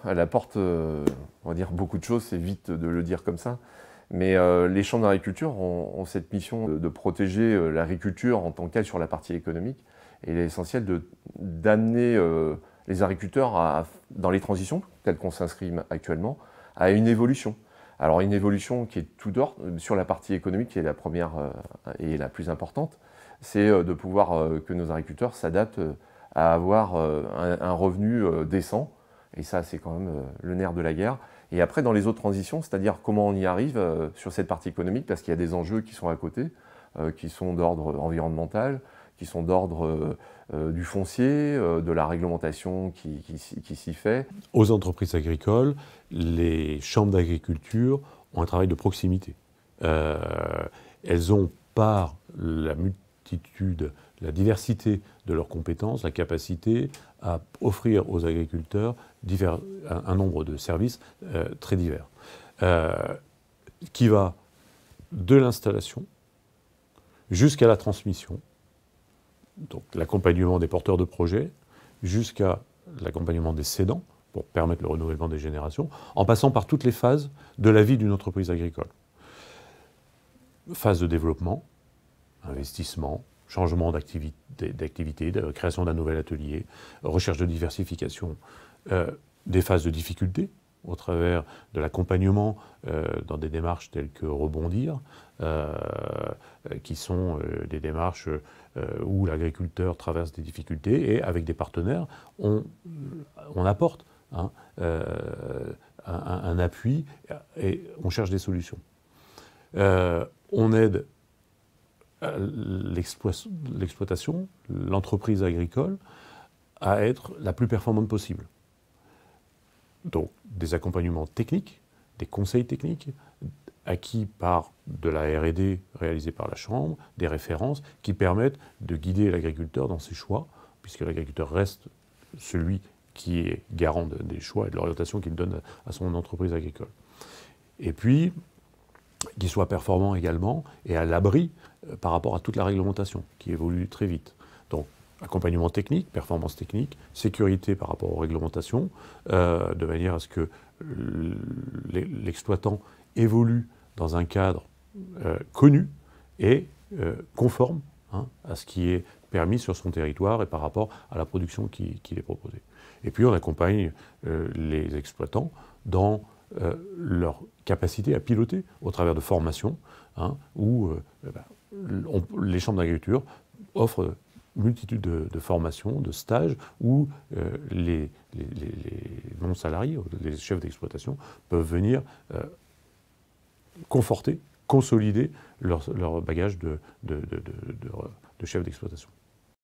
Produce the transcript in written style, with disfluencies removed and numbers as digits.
elle apporte, on va dire, beaucoup de choses, c'est vite de le dire comme ça. Mais les chambres d'agriculture ont cette mission de protéger l'agriculture en tant qu'elle sur la partie économique. Et il est essentiel d'amener les agriculteurs dans les transitions, telles qu'on s'inscrit actuellement, à une évolution. Alors une évolution qui est tout d'ordre, sur la partie économique, qui est la première et la plus importante, c'est de pouvoir que nos agriculteurs s'adaptent à avoir un revenu décent. Et ça, c'est quand même le nerf de la guerre. Et après, dans les autres transitions, c'est-à-dire comment on y arrive sur cette partie économique, parce qu'il y a des enjeux qui sont à côté, qui sont d'ordre environnemental, qui sont d'ordre du foncier, de la réglementation qui s'y fait. Aux entreprises agricoles, les chambres d'agriculture ont un travail de proximité. Elles ont, par la multitude, la diversité de leurs compétences, la capacité à offrir aux agriculteurs un nombre de services très divers, qui va de l'installation jusqu'à la transmission, donc l'accompagnement des porteurs de projets, jusqu'à l'accompagnement des cédants, pour permettre le renouvellement des générations, en passant par toutes les phases de la vie d'une entreprise agricole. Phase de développement, investissement, changement d'activité, création d'un nouvel atelier, recherche de diversification, des phases de difficulté au travers de l'accompagnement dans des démarches telles que Rebondir, qui sont des démarches où l'agriculteur traverse des difficultés et avec des partenaires, on apporte un appui et on cherche des solutions. On aide l'exploitation, l'entreprise agricole, à être la plus performante possible. Donc des accompagnements techniques, des conseils techniques, acquis par de la R&D réalisée par la Chambre, des références qui permettent de guider l'agriculteur dans ses choix, puisque l'agriculteur reste celui qui est garant des choix et de l'orientation qu'il donne à son entreprise agricole. Et puis, qu'il soit performant également et à l'abri par rapport à toute la réglementation qui évolue très vite. Donc, accompagnement technique, performance technique, sécurité par rapport aux réglementations, de manière à ce que l'exploitant évolue dans un cadre connu et conforme à ce qui est permis sur son territoire et par rapport à la production qui est proposée. Et puis on accompagne les exploitants dans leur capacité à piloter au travers de formations, où les chambres d'agriculture offrent une multitude de formations, de stages, où les non-salariés, les chefs d'exploitation, peuvent venir conforter, consolider leur bagage de chef d'exploitation.